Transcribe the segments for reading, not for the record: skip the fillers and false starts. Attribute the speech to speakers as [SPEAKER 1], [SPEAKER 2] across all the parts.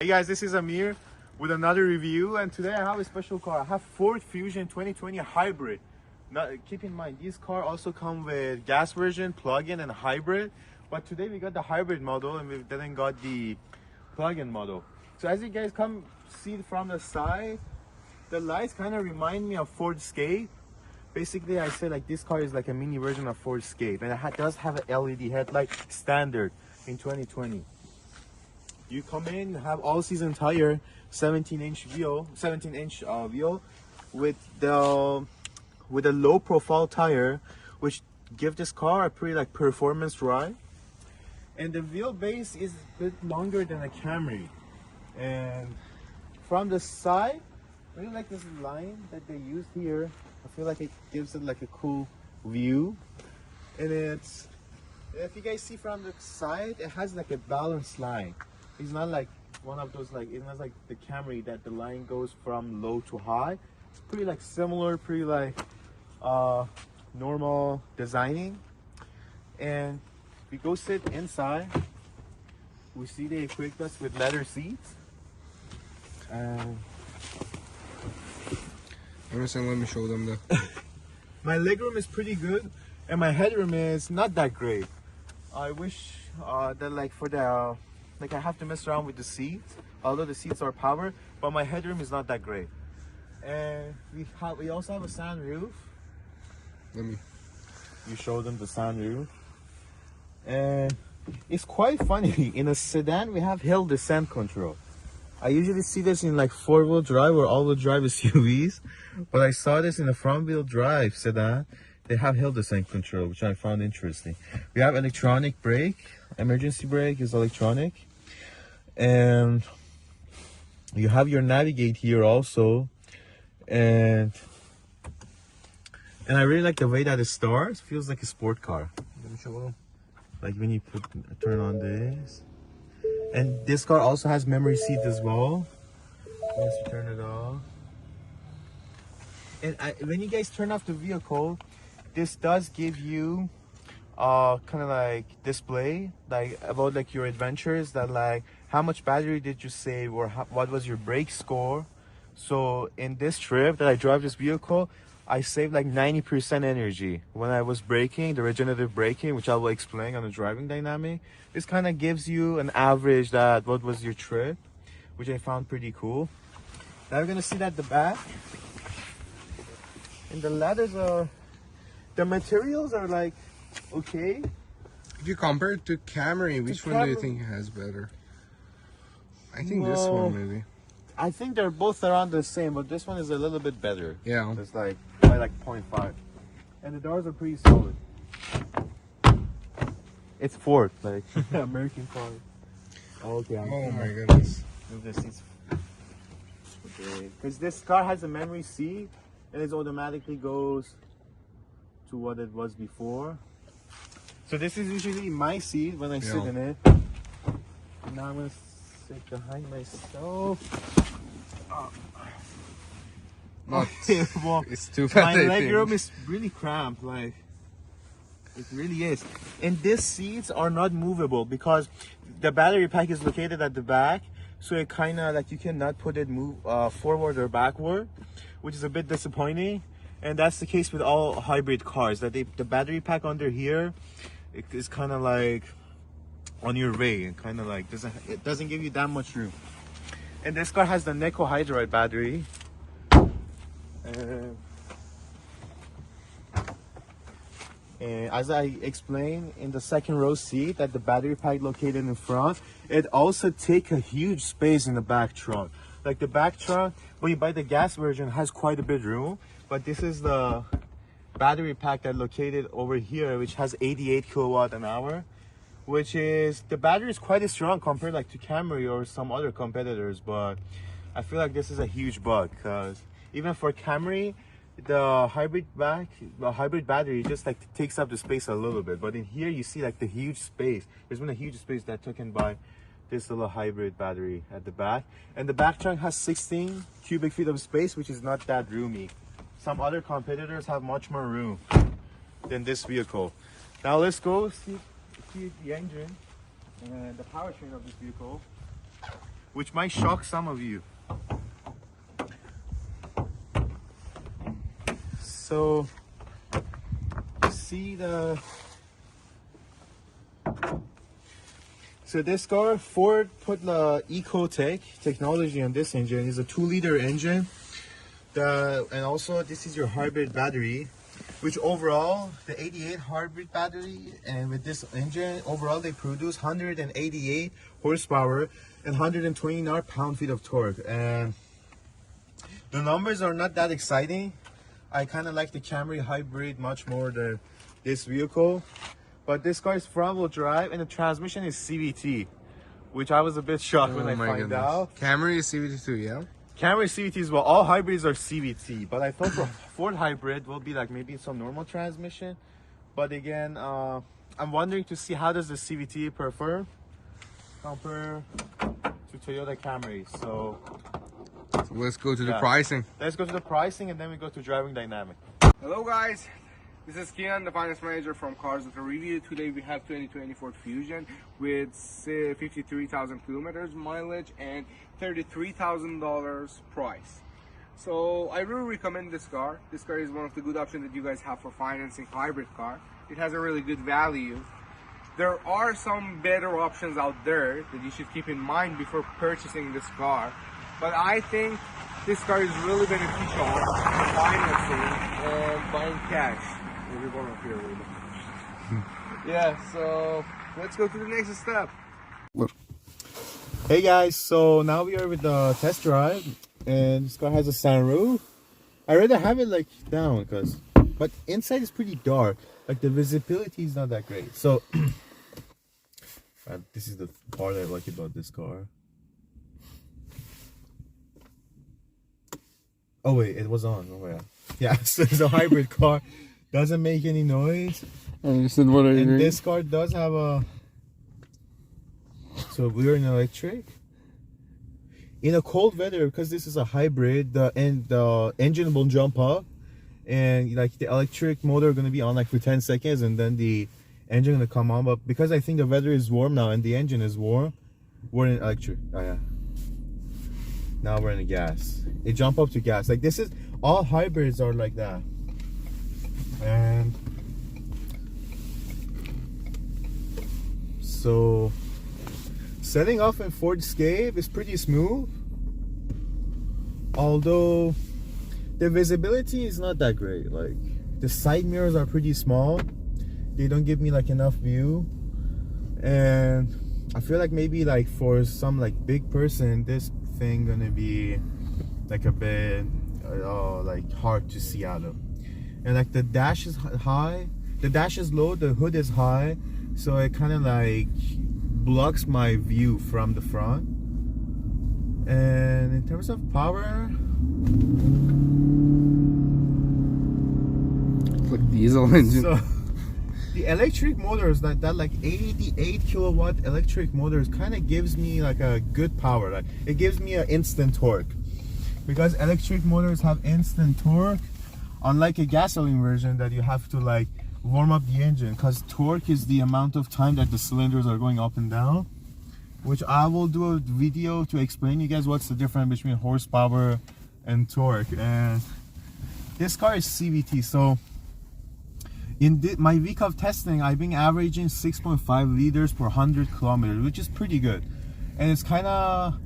[SPEAKER 1] Hey guys, this is Amir with another review, and today I have a special car. I have Ford Fusion 2020 hybrid. Now keep in mind, these cars also come with gas version, plug-in and hybrid, but today we got the hybrid model and we didn't got the plug-in model. So as you guys come see from the side, the lights kind of remind me of Ford Escape. Basically, I say like this car is like a mini version of Ford Escape, and it does have an LED headlight standard in 2020. You come in, you have all-season tire, 17-inch wheel with the a low-profile tire, which give this car a pretty like performance ride. And the wheelbase is a bit longer than a Camry. And from the side, I really like this line that they used here. I feel like it gives it like a cool view. And it's, if you guys see from the side, it has like a balanced line. It's not like one of those like, it's not like the Camry that the line goes from low to high. It's pretty like similar, pretty like normal designing. And we go sit inside, we see they equipped us with leather seats. And
[SPEAKER 2] let me show them the.
[SPEAKER 1] my legroom is pretty good, and my headroom is not that great. I wish that like for the I have to mess around with the seats, although the seats are power, but my headroom is not that great. And we also have a sunroof. You show them the sunroof, and it's quite funny. In a sedan, we have hill descent control. I usually see this in like four-wheel drive or all-wheel drive SUVs, but I saw this in a front-wheel drive sedan. They have hill descent control, which I found interesting. We have electronic brake. Emergency brake is electronic. And you have your navigate here also. And I really like the way that it starts. Feels like a sport car.
[SPEAKER 2] Let me show them.
[SPEAKER 1] Like when you turn on this. And this car also has memory seat as well. Once you turn it off. And when you guys turn off the vehicle, this does give you kind of like display like about like your adventures, that like how much battery did you save, or what was your brake score. So in this trip that I drive this vehicle, I saved like 90% energy when I was braking, the regenerative braking, which I will explain on the driving dynamic. This kind of gives you an average that what was your trip, which I found pretty cool. Now we're gonna see that the back, and the leathers are, the materials are like okay.
[SPEAKER 2] If you compare it to Camry, which one do you think has better? I think this one maybe.
[SPEAKER 1] I think they're both around the same, but this one is a little bit better.
[SPEAKER 2] Yeah.
[SPEAKER 1] It's like by like 0.5. And the doors are pretty solid. It's Ford, like American car. Okay.
[SPEAKER 2] Oh my goodness.
[SPEAKER 1] Move the seats. Okay. Because this car has a memory seat, and it automatically goes to what it was before. So this is usually my seat when I sit in it. And now I'm gonna sit behind myself. Well,
[SPEAKER 2] It's too bad.
[SPEAKER 1] my legroom is really cramped, like it really is. And these seats are not movable because the battery pack is located at the back, so it kind of like you cannot put it forward or backward, which is a bit disappointing. And that's the case with all hybrid cars, that the battery pack under here is kind of like on your way, and kind of like it doesn't give you that much room. And this car has the nickel hydride battery. And as I explained in the second row seat, that the battery pack located in front, it also takes a huge space in the back trunk. Like the back trunk, when you buy the gas version, has quite a bit of room, but this is the battery pack that located over here, which has 88 kilowatt an hour, which is, the battery is quite strong compared like to Camry or some other competitors, but I feel like this is a huge bug, because even for Camry, the hybrid battery just like takes up the space a little bit, but in here you see like the huge space. There's been a huge space that taken by this little hybrid battery at the back. And the back trunk has 16 cubic feet of space, which is not that roomy. Some other competitors have much more room than this vehicle. Now let's go see the engine and the powertrain of this vehicle. which might shock some of you. So see so this car, Ford put the Ecotech technology on this engine. It's a 2-liter engine. And also this is your hybrid battery, which overall the 88 hybrid battery, and with this engine overall they produce 188 horsepower and 129 pound-feet of torque. And the numbers are not that exciting. I kind of like the Camry hybrid much more than this vehicle, but this car is front-wheel drive and the transmission is CVT, which I was a bit shocked when I find out.
[SPEAKER 2] Camry is CVT too, yeah?
[SPEAKER 1] Camry CVT as well. All hybrids are CVT, but I thought for Ford hybrid will be like maybe some normal transmission. But again, I'm wondering to see how does the CVT perform compared to Toyota Camry. So
[SPEAKER 2] let's go to the pricing.
[SPEAKER 1] Let's go to the pricing and then we go to driving dynamic.
[SPEAKER 2] Hello guys, this is Kian, the finance manager from Cars Auto Review. Today we have 2020 Ford Fusion with 53,000 kilometers mileage and $33,000 price. So I really recommend this car. This car is one of the good options that you guys have for financing hybrid car. It has a really good value. There are some better options out there that you should keep in mind before purchasing this car. But I think this car is really beneficial for financing and buying cash. We're going up here really. Yeah, so let's go to the next step.
[SPEAKER 1] Hey guys, so now we are with the test drive, and this car has a sunroof. I rather have it like down, but inside is pretty dark. Like the visibility is not that great. So this is the part I like about this car. Oh wait, it was on. Oh yeah. So it's a hybrid car. Doesn't make any noise.
[SPEAKER 2] And
[SPEAKER 1] this car does have a. So we're in electric. In a cold weather, because this is a hybrid, the engine will jump up, and like the electric motor gonna be on like for 10 seconds, and then the engine gonna come on. But because I think the weather is warm now and the engine is warm, we're in electric. Oh yeah. Now we're in a gas. It jump up to gas. Like this is all hybrids are like that. And so setting off in Ford Escape is pretty smooth, although the visibility is not that great. Like the side mirrors are pretty small. They don't give me like enough view, and I feel like maybe like for some like big person this thing gonna be like a bit like hard to see out of. And like the dash is high, the dash is low, the hood is high, so it kind of like blocks my view from the front. And in terms of power,
[SPEAKER 2] it's like diesel engine.
[SPEAKER 1] So the electric motors, that like 88 kilowatt electric motors kind of gives me like a good power. Like it gives me an instant torque, because electric motors have instant torque, unlike a gasoline version that you have to like warm up the engine, because torque is the amount of time that the cylinders are going up and down, which I will do a video to explain you guys what's the difference between horsepower and torque. And this car is CVT, so in my week of testing I've been averaging 6.5 liters per 100 kilometers, which is pretty good, and it's kind of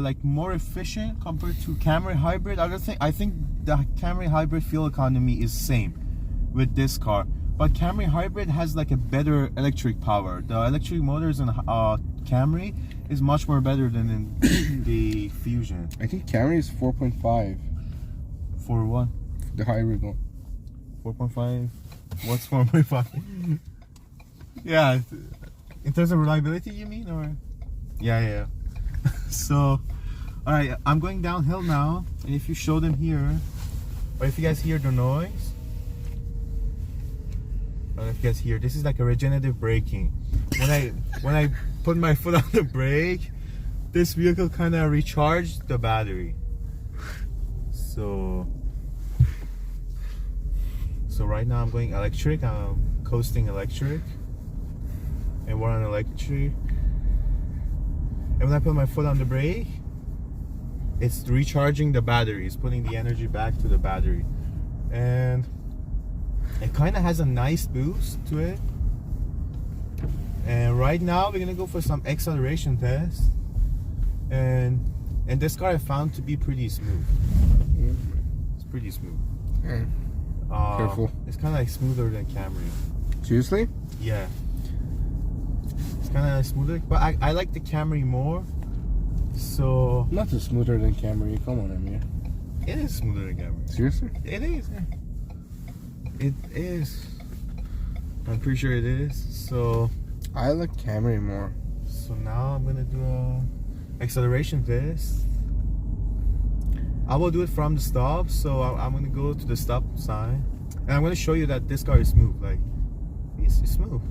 [SPEAKER 1] like more efficient compared to Camry hybrid. I think the Camry hybrid fuel economy is same with this car, but Camry hybrid has like a better electric power. The electric motors in Camry is much more better than in the Fusion.
[SPEAKER 2] I think Camry is 4.5
[SPEAKER 1] for what?
[SPEAKER 2] The hybrid one.
[SPEAKER 1] 4.5. What's 4.5? Yeah, in terms of reliability you mean, or yeah. So all right, I'm going downhill now, and if you show them here, or if you guys hear the noise, I don't know if you guys hear, this is like a regenerative braking. When I put my foot on the brake, this vehicle kind of recharged the battery. So right now I'm going electric. I'm coasting electric, and we're on electric. And when I put my foot on the brake, it's recharging the battery. It's putting the energy back to the battery. And it kind of has a nice boost to it. And right now we're gonna go for some acceleration tests. And this car I found to be pretty smooth. It's pretty smooth.
[SPEAKER 2] Careful.
[SPEAKER 1] It's kind of like smoother than Camry.
[SPEAKER 2] Seriously?
[SPEAKER 1] Yeah. It's kind of smoother, but I like the Camry more. So
[SPEAKER 2] Nothing smoother than Camry. Come on, Amir.
[SPEAKER 1] it is smoother than Camry.
[SPEAKER 2] Seriously?
[SPEAKER 1] It is. Yeah. It is. I'm pretty sure it is. So
[SPEAKER 2] I like Camry more.
[SPEAKER 1] now I'm gonna do a acceleration test. I will do it from the stop. So I'm gonna go to the stop sign, and I'm gonna show you that this car is smooth. Like it's smooth.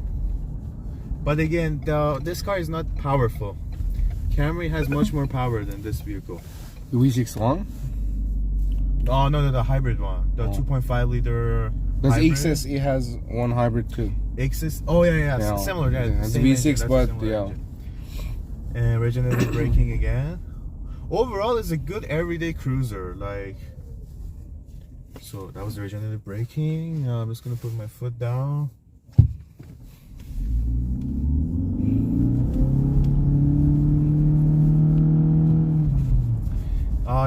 [SPEAKER 1] But again, this car is not powerful. Camry has much more power than this vehicle.
[SPEAKER 2] The V6 long?
[SPEAKER 1] Oh no, the hybrid one, the 2.5 liter.
[SPEAKER 2] Does
[SPEAKER 1] hybrid.
[SPEAKER 2] XS, it has one hybrid too.
[SPEAKER 1] XS. Oh yeah. Similar. Yeah,
[SPEAKER 2] It's
[SPEAKER 1] same
[SPEAKER 2] V6,
[SPEAKER 1] engine,
[SPEAKER 2] but
[SPEAKER 1] similar
[SPEAKER 2] yeah.
[SPEAKER 1] engine. And regenerative braking again. Overall, it's a good everyday cruiser. Like, so that was the regenerative braking. I'm just gonna put my foot down.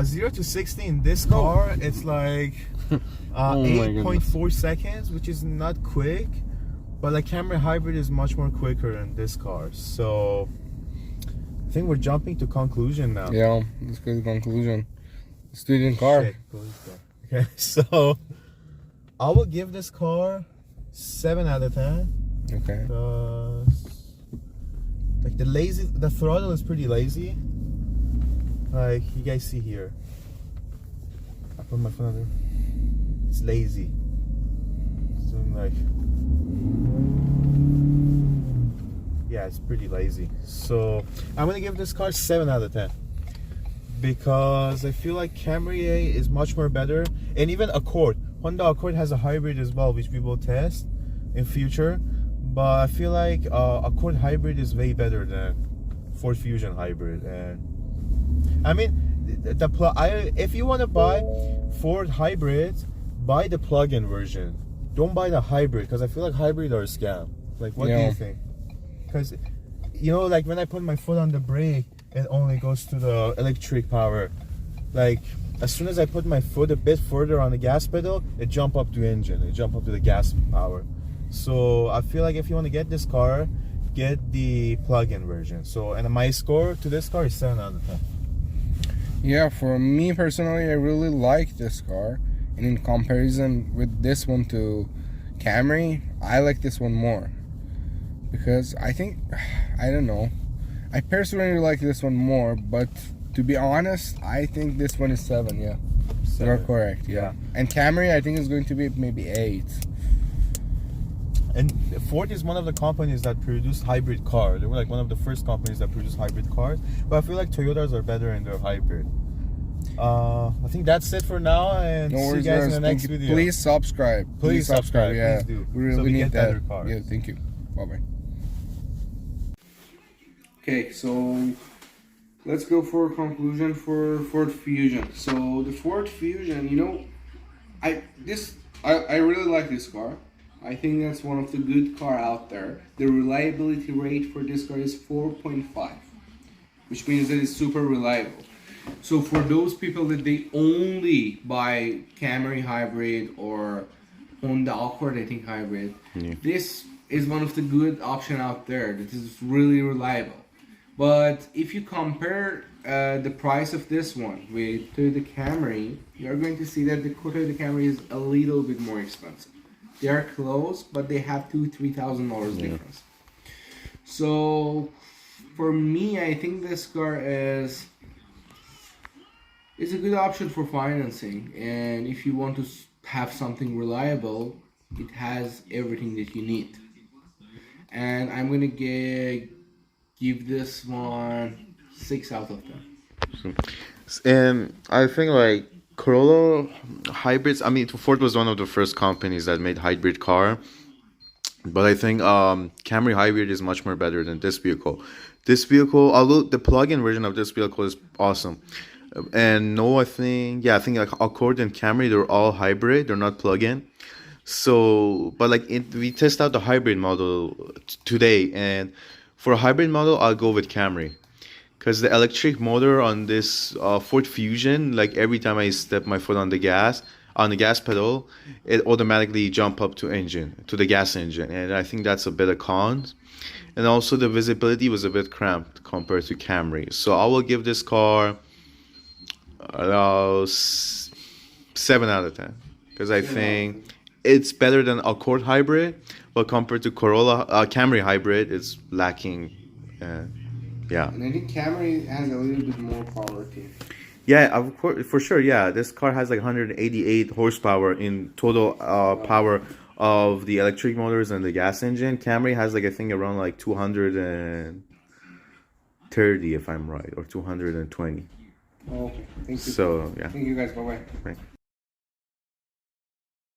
[SPEAKER 1] 0 to 60 in this car, it's like 8.4 seconds, which is not quick. But like Camry Hybrid is much more quicker in this car. So I think we're jumping to conclusion now.
[SPEAKER 2] Yeah, let's go to conclusion. Let's do it in car.
[SPEAKER 1] Shit, okay, so I will give this car 7 out of 10.
[SPEAKER 2] Okay.
[SPEAKER 1] Like the throttle is pretty lazy. Like you guys see here. I put my foot on there. It's lazy. It's doing like, yeah, it's pretty lazy. So I'm gonna give this car 7 out of 10 because I feel like Camry is much more better, and even Accord. Honda Accord has a hybrid as well, which we will test in future. But I feel like Accord hybrid is way better than Ford Fusion hybrid. And I mean, if you want to buy Ford hybrid, buy the plug-in version. Don't buy the hybrid, because I feel like hybrid are a scam. Like, what do you think? Because, you know, like when I put my foot on the brake, it only goes to the electric power. Like, as soon as I put my foot a bit further on the gas pedal, it jump up to engine. It jump up to the gas power. So I feel like if you want to get this car, get the plug-in version. So, and my score to this car is 7 out of 10.
[SPEAKER 2] Yeah, for me personally, I really like this car. And in comparison with this one to Camry, I like this one more. Because I think, I don't know, I personally like this one more, but to be honest, I think this one is 7, yeah.
[SPEAKER 1] 7.
[SPEAKER 2] You're correct, yeah. And Camry, I think is going to be maybe 8.
[SPEAKER 1] And Ford is one of the companies that produced hybrid cars. They were like one of the first companies that produced hybrid cars. But I feel like Toyotas are better in their hybrid. I think that's it for now, and see you guys in the next video.
[SPEAKER 2] Please subscribe.
[SPEAKER 1] Please subscribe.
[SPEAKER 2] Yeah,
[SPEAKER 1] Please do.
[SPEAKER 2] we really
[SPEAKER 1] So we
[SPEAKER 2] need
[SPEAKER 1] get
[SPEAKER 2] that.
[SPEAKER 1] better cars.
[SPEAKER 2] Yeah, thank you. Bye-bye. Okay, so let's go for a conclusion for Ford Fusion. So the Ford Fusion, you know, I really like this car. I think that's one of the good car out there. The reliability rate for this car is 4.5, which means that it's super reliable. So for those people that they only buy Camry hybrid or Honda Accord, I think hybrid, this is one of the good option out there that is really reliable. But if you compare the price of this one with Toyota Camry, you're going to see that the Toyota Camry is a little bit more expensive. They are close, but they have $2,000-$3,000 difference. So for me, I think this car is a good option for financing, and if you want to have something reliable, it has everything that you need. And I'm gonna give this one 6 out of 10.
[SPEAKER 1] And I think like Corolla hybrids, I mean, Ford was one of the first companies that made hybrid car. But I think Camry hybrid is much more better than this vehicle. This vehicle, although the plug-in version of this vehicle is awesome, and no, I think like Accord and Camry, they're all hybrid. They're not plug-in. So, but like we test out the hybrid model today, and for a hybrid model, I'll go with Camry. Because the electric motor on this Ford Fusion, like every time I step my foot on the gas pedal, it automatically jump up to the gas engine, and I think that's a bit of cons. And also the visibility was a bit cramped compared to Camry. So I will give this car 7 out of 10, because I think it's better than Accord hybrid, but compared to Camry hybrid, it's lacking. Yeah.
[SPEAKER 2] And I think Camry has a little bit more power too.
[SPEAKER 1] Yeah, of course, for sure. Yeah, this car has like 188 horsepower in total power of the electric motors and the gas engine. Camry has like I think around like 230 if I'm right, or 220.
[SPEAKER 2] Okay, thank you.
[SPEAKER 1] So yeah.
[SPEAKER 2] Thank you guys. Bye bye.
[SPEAKER 1] Right.